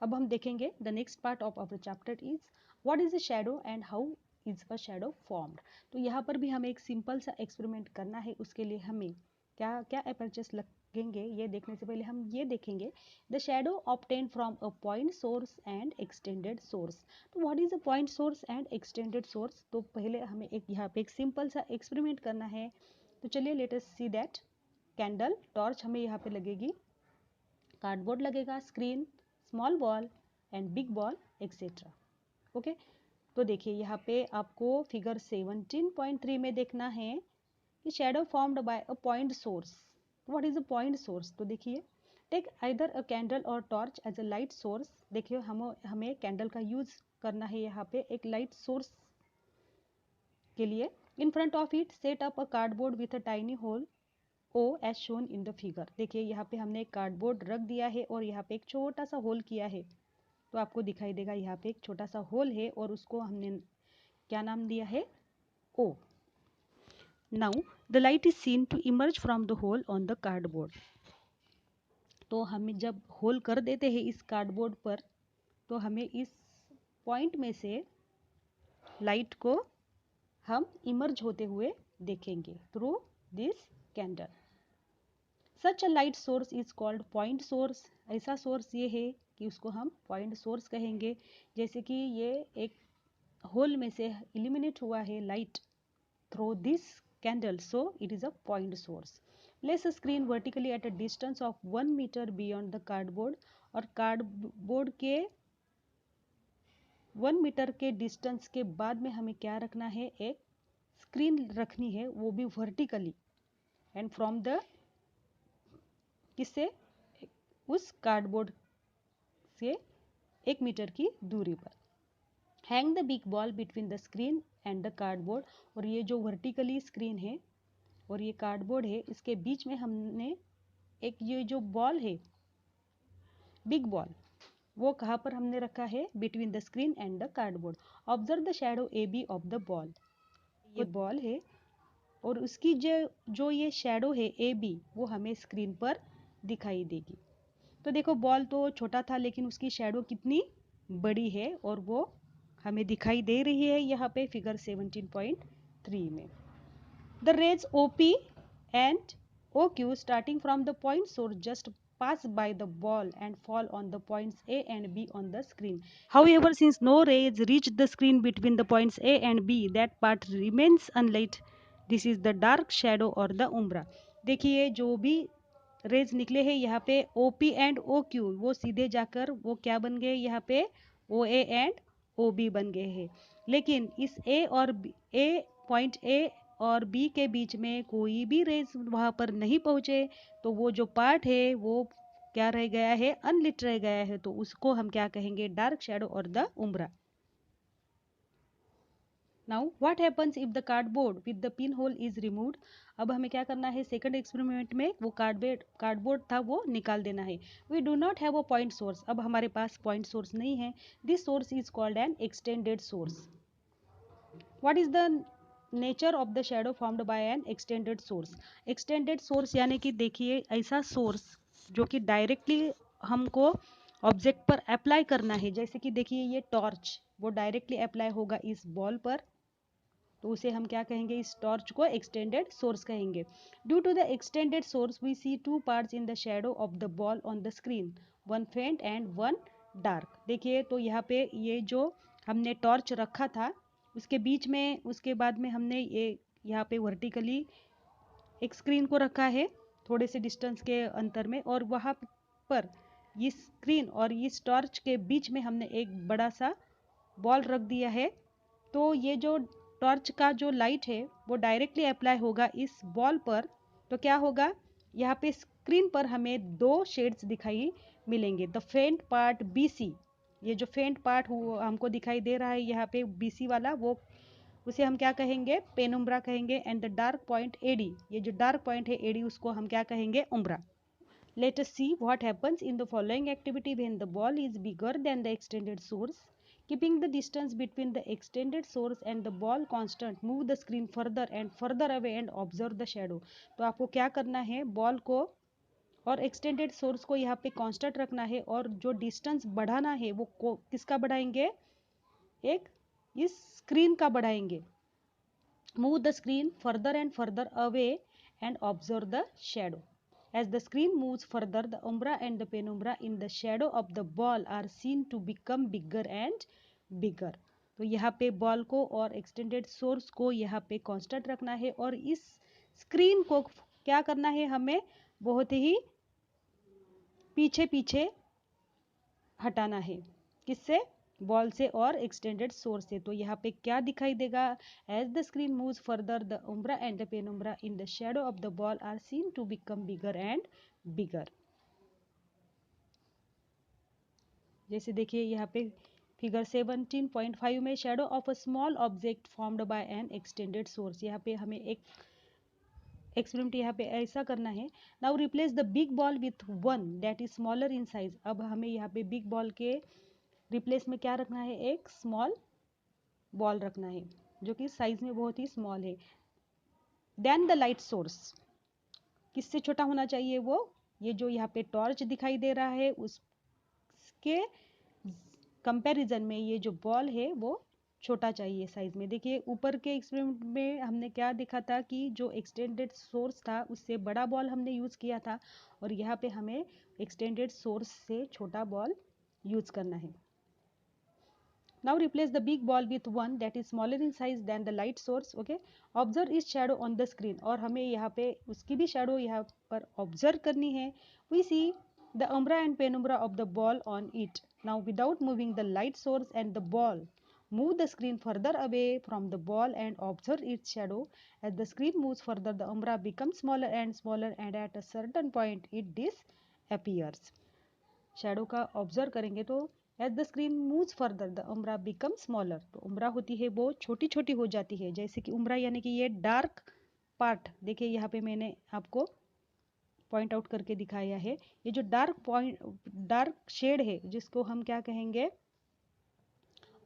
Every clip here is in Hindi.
अब हम देखेंगे the next part of our chapter is what is a shadow and how is a shadow formed. तो यहाँ पर भी हमें एक सिंपल सा एक्सपेरिमेंट करना है। उसके लिए हमें क्या क्या अपर्चर्स लगेंगे ये देखने से पहले हम ये देखेंगे the shadow obtain from a point source and extended source. तो what is a point source and extended source, तो पहले हमें एक यहाँ पे एक सिंपल सा एक्सपेरिमेंट करना है। तो चलिए let us see that. Candle torch हमें यहाँ पे लगेगी, कार्डबोर्ड लगेगा, screen, small ball and big ball etcetera. Okay, तो देखिए यहाँ पे आपको फिगर 17.3 में देखना है कि shadow formed by a point source. What is a point source, तो देखिए टेक आइदर अ कैंडल और torch as a light source. देखिए हमें कैंडल का यूज करना है यहाँ पे एक लाइट सोर्स के लिए। In front of it set up a cardboard with a tiny hole O as shown in the figure. देखिए यहाँ पे हमने एक कार्डबोर्ड रख दिया है और यहाँ पे एक छोटा सा होल किया है। तो आपको दिखाई देगा यहाँ पे एक छोटा सा होल है और उसको हमने क्या नाम दिया है, O. Now the light is seen to emerge from the hole on the cardboard. तो हमें जब होल कर देते हैं इस कार्डबोर्ड पर, तो हमें इस पॉइंट में से लाइट को हम इमर्ज होते हुए देखेंगे through this candle. Such a light source is called point source. ऐसा सोर्स ये है कि उसको हम पॉइंट सोर्स कहेंगे। जैसे कि ये एक होल में से इल्यूमिनेट हुआ है light through this candle, so it is a point source. Place a screen vertically at a distance of 1 metre beyond the cardboard. और कार्डबोर्ड के 1 मीटर के डिस्टेंस के बाद में हमें क्या रखना है, एक स्क्रीन रखनी है, वो भी वर्टिकली एंड फ्रॉम द किससे, उस कार्डबोर्ड से 1 मीटर की दूरी पर। Hang the big ball between the screen and the cardboard. और ये जो वर्टिकली स्क्रीन है और ये कार्डबोर्ड है, इसके बीच में हमने एक ये जो बॉल है बिग बॉल, वो कहाँ पर हमने रखा है, between the screen and the cardboard. Observe the shadow A B of the ball. ये बॉल है और उसकी जो ये शैडो है ए बी, वो हमें स्क्रीन पर दिखाई देगी। तो देखो बॉल तो छोटा था लेकिन उसकी शैडो कितनी बड़ी है और वो हमें दिखाई दे रही है यहाँ पे फिगर 17.3 में। The rays OP and OQ starting from the point source just pass by the ball and fall on the points A and B on the screen. However, since no rays reach the screen between the points A and B, that part remains unlit. This is the dark shadow or the umbra. देखिए जो भी रेज निकले हैं यहाँ पे OP एंड OQ, वो सीधे जाकर वो क्या बन गए यहाँ पे OA एंड OB बन गए हैं। लेकिन इस पॉइंट A और B के बीच में कोई भी रेज वहाँ पर नहीं पहुँचे, तो वो जो पार्ट है वो क्या रह गया है, अनलिट रह गया है। तो उसको हम क्या कहेंगे, डार्क शैडो और the उम्ब्रा। Now what happens if the cardboard with the pin hole is removed. अब हमें क्या करना है, सेकंड एक्सपेरिमेंट में वो कार्डबोर्ड था वो निकाल देना है। We do not have a point source. अब हमारे पास पॉइंट सोर्स नहीं है। This source is called an extended source. What is the nature of the shadow formed by an extended source. Extended source यानी कि देखिए ऐसा सोर्स जो कि डायरेक्टली हमको ऑब्जेक्ट पर अप्लाई करना है। जैसे कि देखिए ये टॉर्च, वो डायरेक्टली अप्लाई होगा इस बॉल पर, तो उसे हम क्या कहेंगे, इस टॉर्च को एक्सटेंडेड सोर्स कहेंगे। Due to the extended source we see two parts in the shadow of the ball on the screen, one faint and one dark. देखिए तो यहाँ पे ये जो हमने टॉर्च रखा था उसके बीच में, उसके बाद में हमने ये यहाँ पे वर्टिकली एक स्क्रीन को रखा है थोड़े से डिस्टेंस के अंतर में, और वहाँ पर इस स्क्रीन और इस टॉर्च के बीच में हमने एक बड़ा सा बॉल रख दिया है। तो ये जो टॉर्च का जो लाइट है वो डायरेक्टली अप्लाई होगा इस बॉल पर, तो क्या होगा, यहाँ पे स्क्रीन पर हमें दो शेड्स दिखाई मिलेंगे। द फेंट पार्ट BC, ये जो फेंट पार्ट हमको दिखाई दे रहा है यहाँ पे BC वाला, वो उसे हम क्या कहेंगे, पेनुम्ब्रा कहेंगे। And the dark point AD, ये जो डार्क पॉइंट है AD, उसको हम क्या कहेंगे, उम्ब्रा। Let us see what happens in the following activity when the ball is bigger than the extended source. Keeping the distance between the extended source and the ball constant, move the screen further and further away and observe the shadow. तो आपको क्या करना है, बॉल को और एक्सटेंडेड सोर्स को यहाँ पे कांस्टेंट रखना है, और जो डिस्टेंस बढ़ाना है वो किसका बढ़ाएंगे, एक इस स्क्रीन का बढ़ाएंगे। Move the screen further and further away and observe the shadow. As the screen moves further, the umbra and the penumbra in the shadow of the ball are seen to become bigger and bigger. तो यहाँ पे बॉल को और एक्सटेंडेड सोर्स को यहाँ पे कांस्टेंट रखना है, और इस स्क्रीन को क्या करना है, हमें बहुत ही पीछे पीछे हटाना है, किससे, बॉल से और एक्सटेंडेड सोर्स से। तो यहाँ पे क्या दिखाई देगा, as the screen moves further the umbra and the penumbra in the shadow of the ball are seen to become bigger and bigger. जैसे देखिए यहाँ पे फिगर 17.5 में shadow of a small object formed by an extended source. यहाँ पे हमें एक एक्सपेरिमेंट यहाँ पे ऐसा करना है। Now replace the big ball with one that is smaller in size. अब हमें यहाँ पे बिग बॉल के रिप्लेस में क्या रखना है, एक स्मॉल बॉल रखना है जो कि साइज में बहुत ही स्मॉल है। देन द लाइट सोर्स किससे छोटा होना चाहिए, वो ये जो यहाँ पे टॉर्च दिखाई दे रहा है उसके कंपैरिजन में ये जो बॉल है वो छोटा चाहिए साइज में। देखिए ऊपर के एक्सपेरिमेंट में हमने क्या देखा था कि जो एक्सटेंडेड सोर्स था उससे बड़ा बॉल हमने यूज किया था, और यहाँ पे हमें एक्सटेंडेड सोर्स से छोटा बॉल यूज करना है। Now replace the big ball with one that is smaller in size than the light source. Okay, observe its shadow on the screen, और हमें यहाँ पे उसकी भी shadow यहाँ पर observe करनी है। We see the umbra and penumbra of the ball on it. Now without moving the light source and the ball, move the screen further away from the ball and observe its shadow. As the screen moves further, the umbra becomes smaller and smaller, and at a certain point it disappears. Shadow का observe करेंगे तो As the screen moves further, the umbra becomes smaller. तो उम्रा होती है वो छोटी छोटी हो जाती है। जैसे कि उम्रा यानी कि ये डार्क पार्ट, देखिए यहाँ पे मैंने आपको पॉइंट आउट करके दिखाया है। ये जो डार्क शेड है जिसको हम क्या कहेंगे,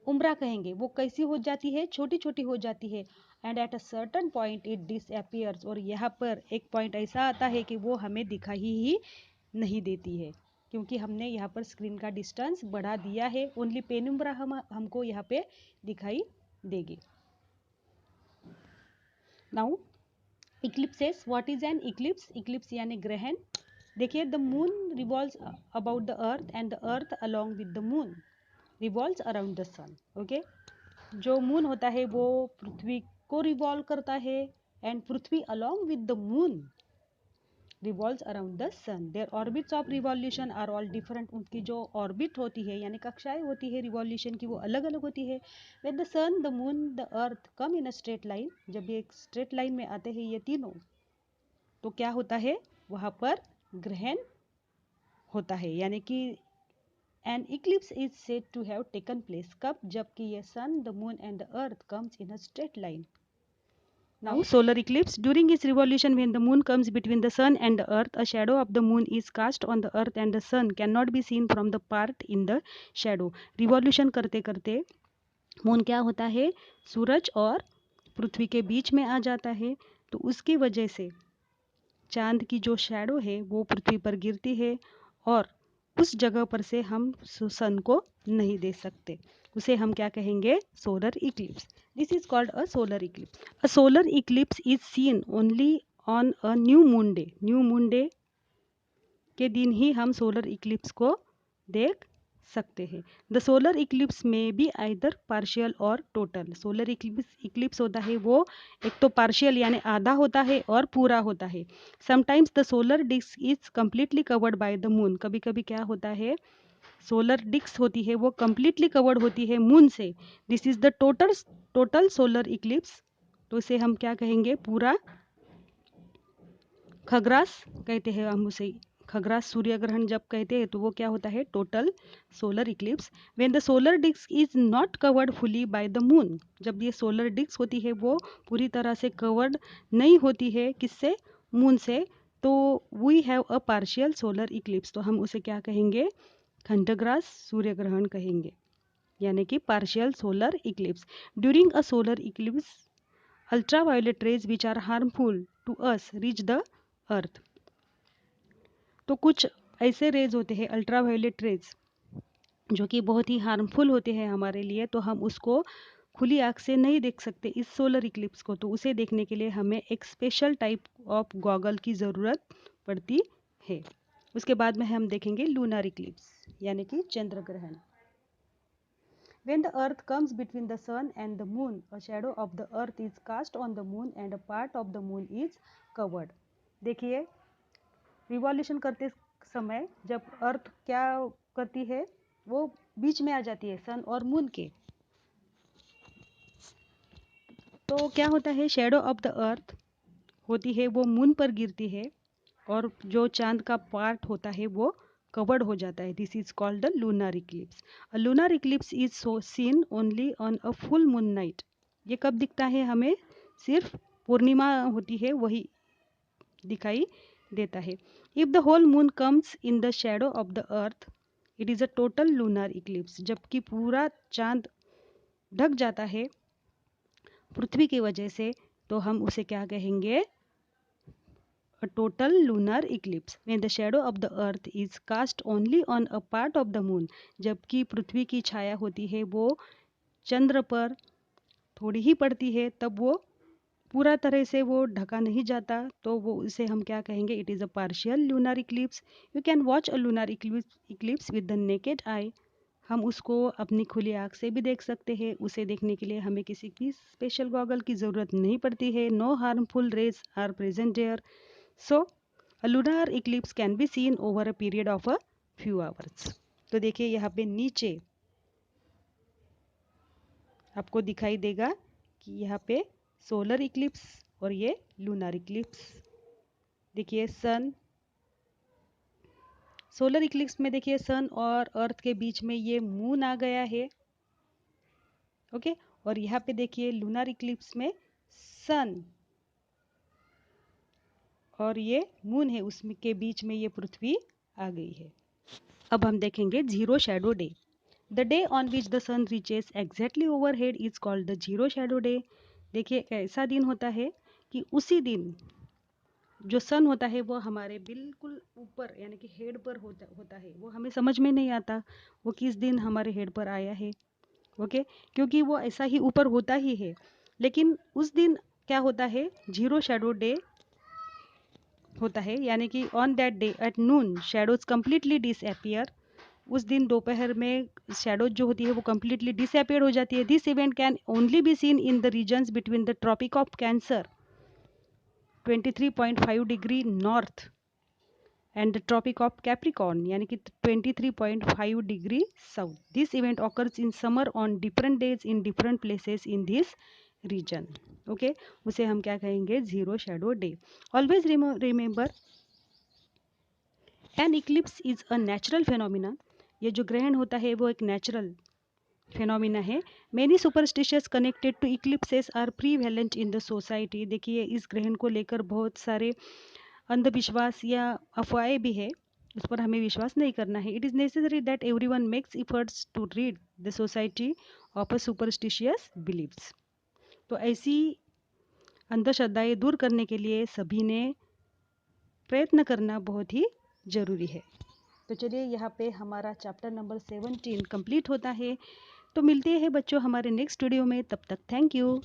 उम्रा कहेंगे, वो कैसी हो जाती है, छोटी छोटी हो जाती है। And at a certain point it disappears, और यहाँ पर एक पॉइंट ऐसा आता है कि वो हमें दिखाई ही नहीं देती है, क्योंकि हमने यहाँ पर स्क्रीन का डिस्टेंस बढ़ा दिया है। ओनली पेनुम्ब्रा हमको यहाँ पे दिखाई देगी। Now eclipses, what is an eclipse, eclipse यानी ग्रहण। देखिए the moon revolves about the earth and the earth along with the moon revolves around the sun. Okay, जो मून होता है वो पृथ्वी को रिवॉल्व करता है, एंड पृथ्वी along with the moon revolves around the sun. Their orbits of revolution are all different. उनकी जो ऑर्बिट होती है यानी कक्षाएं होती है रिवॉल्यूशन की, वो अलग अलग होती है। When the sun, the moon, the earth come in a straight line, जब ये एक स्ट्रेट लाइन में आते हैं ये तीनों, तो क्या होता है, वहां पर ग्रहण होता है। यानी कि an eclipse is said to have taken place, कब, जबकि ये sun, the moon and the earth comes in a straight line. Now solar eclipse, during its revolution when the moon comes between the sun and the earth, a shadow of the moon is cast on the earth and the sun cannot be seen from the part in the shadow. Revolution करते करते मून क्या होता है, सूरज और पृथ्वी के बीच में आ जाता है, तो उसकी वजह से चांद की जो शैडो है वो पृथ्वी पर गिरती है, और उस जगह पर से हम सन को नहीं देख सकते। उसे हम क्या कहेंगे, solar Eclipse. This is called a solar Eclipse. A solar Eclipse is seen only on a new moon day. New moon day के दिन ही हम सोलर इक्लिप्स को देख सकते हैं। द सोलर इक्लिप्स में बी आइदर पार्शियल और टोटल। सोलर इक्लिप्स होता है वो एक तो पार्शियल यानी आधा होता है और पूरा होता है। Sometimes the solar disc is completely covered by the moon. कभी कभी क्या होता है, सोलर डिस्क होती है वो कम्प्लीटली कवर्ड होती है मून से। This is the total solar eclipse. तो इसे हम क्या कहेंगे, पूरा खग्रास कहते हैं हम उसे। खग्रास सूर्य ग्रहण जब कहते हैं तो वो क्या होता है, total solar eclipse. When the solar disc is not covered fully by the moon, जब ये सोलर डिस्क होती है वो पूरी तरह से कवर्ड नहीं होती है, किससे, मून से, तो we have a partial solar eclipse. तो हम उसे क्या कहेंगे, खंडग्रास सूर्य ग्रहण कहेंगे, यानी कि partial solar Eclipse. During a solar Eclipse ultraviolet rays which are harmful to us reach the earth. तो कुछ ऐसे रेज होते हैं अल्ट्रावायलेट रेज जो कि बहुत ही हार्मफुल होते हैं हमारे लिए, तो हम उसको खुली आँख से नहीं देख सकते इस सोलर इक्लिप्स को। तो उसे देखने के लिए हमें एक स्पेशल टाइप ऑफ गॉगल की ज़रूरत पड़ती है। उसके बाद में हम देखेंगे लूनर इक्लिप्स यानी कि चंद्र ग्रहण। When the earth comes between the sun and the moon, a shadow of the earth is cast on the moon and a part of the moon is covered. देखिए रिवॉल्यूशन करते समय जब अर्थ क्या करती है, वो बीच में आ जाती है सन और मून के, तो क्या होता है, शेडो ऑफ द अर्थ होती है वो मून पर गिरती है और जो चांद का पार्ट होता है वो कवर्ड हो जाता है। This is called the lunar Eclipse. A lunar Eclipse is so seen only on a full moon night. ये कब दिखता है हमें, सिर्फ पूर्णिमा होती है वही दिखाई देता है। If the whole moon comes in the shadow of the earth it is a total lunar eclipse. जबकि पूरा चांद ढक जाता है पृथ्वी की वजह से, तो हम उसे क्या कहेंगे, a total lunar eclipse when the shadow of the earth is cast only on a part of the moon। जबकि पृथ्वी की छाया होती है वो चंद्र पर थोड़ी ही पड़ती है, तब वो पूरा तरह से वो ढका नहीं जाता, तो वो उसे हम क्या कहेंगे, it is a partial lunar Eclipse. You can watch a lunar Eclipse with the naked eye. हम उसको अपनी खुली आँख से भी देख सकते हैं। उसे देखने के लिए हमें किसी भी स्पेशल गॉगल की ज़रूरत नहीं पड़ती है। No harmful rays are present there. So, a lunar eclipse can be seen over a period of a few hours। तो देखिए यहाँ पे नीचे आपको दिखाई देगा कि यहाँ पे सोलर इक्लिप्स और ये लूनर इक्लिप्स। देखिए सन, सोलर इक्लिप्स में देखिए सन और अर्थ के बीच में ये मून आ गया है, ओके। और यहाँ पे देखिए लूनर इक्लिप्स में सन और ये मून है, उसमें के बीच में ये पृथ्वी आ गई है। अब हम देखेंगे zero shadow day. The day on which the sun reaches exactly overhead is called the zero shadow day. देखिए ऐसा दिन होता है कि उसी दिन जो सन होता है वो हमारे बिल्कुल ऊपर यानी कि हेड पर होता है, वो हमें समझ में नहीं आता वो किस दिन हमारे हेड पर आया है, ओके। क्योंकि वो ऐसा ही ऊपर होता ही है, लेकिन उस दिन क्या होता है, जीरो शैडो डे होता है, यानी कि on that day at noon shadows completely disappear. उस दिन दोपहर में शैडोज जो होती है वो कम्प्लीटली डिसअपियर हो जाती है। This event can only be seen in the regions between the tropic of cancer 23.5 degree north and the tropic of capricorn यानी कि 23.5 degree south. This event occurs in summer on different days in different places in this region, okay. उसे हम क्या कहेंगे, zero shadow day. Always remember an eclipse is a natural phenomena. ये जो ग्रहण होता है वो एक नेचुरल फिनोमिना है। Many superstitious connected to eclipses are prevalent in the society. देखिए इस ग्रहण को लेकर बहुत सारे अंधविश्वास या अफवाहें भी है, उस पर हमें विश्वास नहीं करना है। It is necessary that everyone makes efforts to read the society of a superstitious believes. तो ऐसी अंधश्रद्धाएं दूर करने के लिए सभी ने प्रयत्न करना बहुत ही ज़रूरी है। तो चलिए यहाँ पे हमारा चैप्टर नंबर 17 कंप्लीट होता है। तो मिलते हैं बच्चों हमारे नेक्स्ट वीडियो में, तब तक थैंक यू।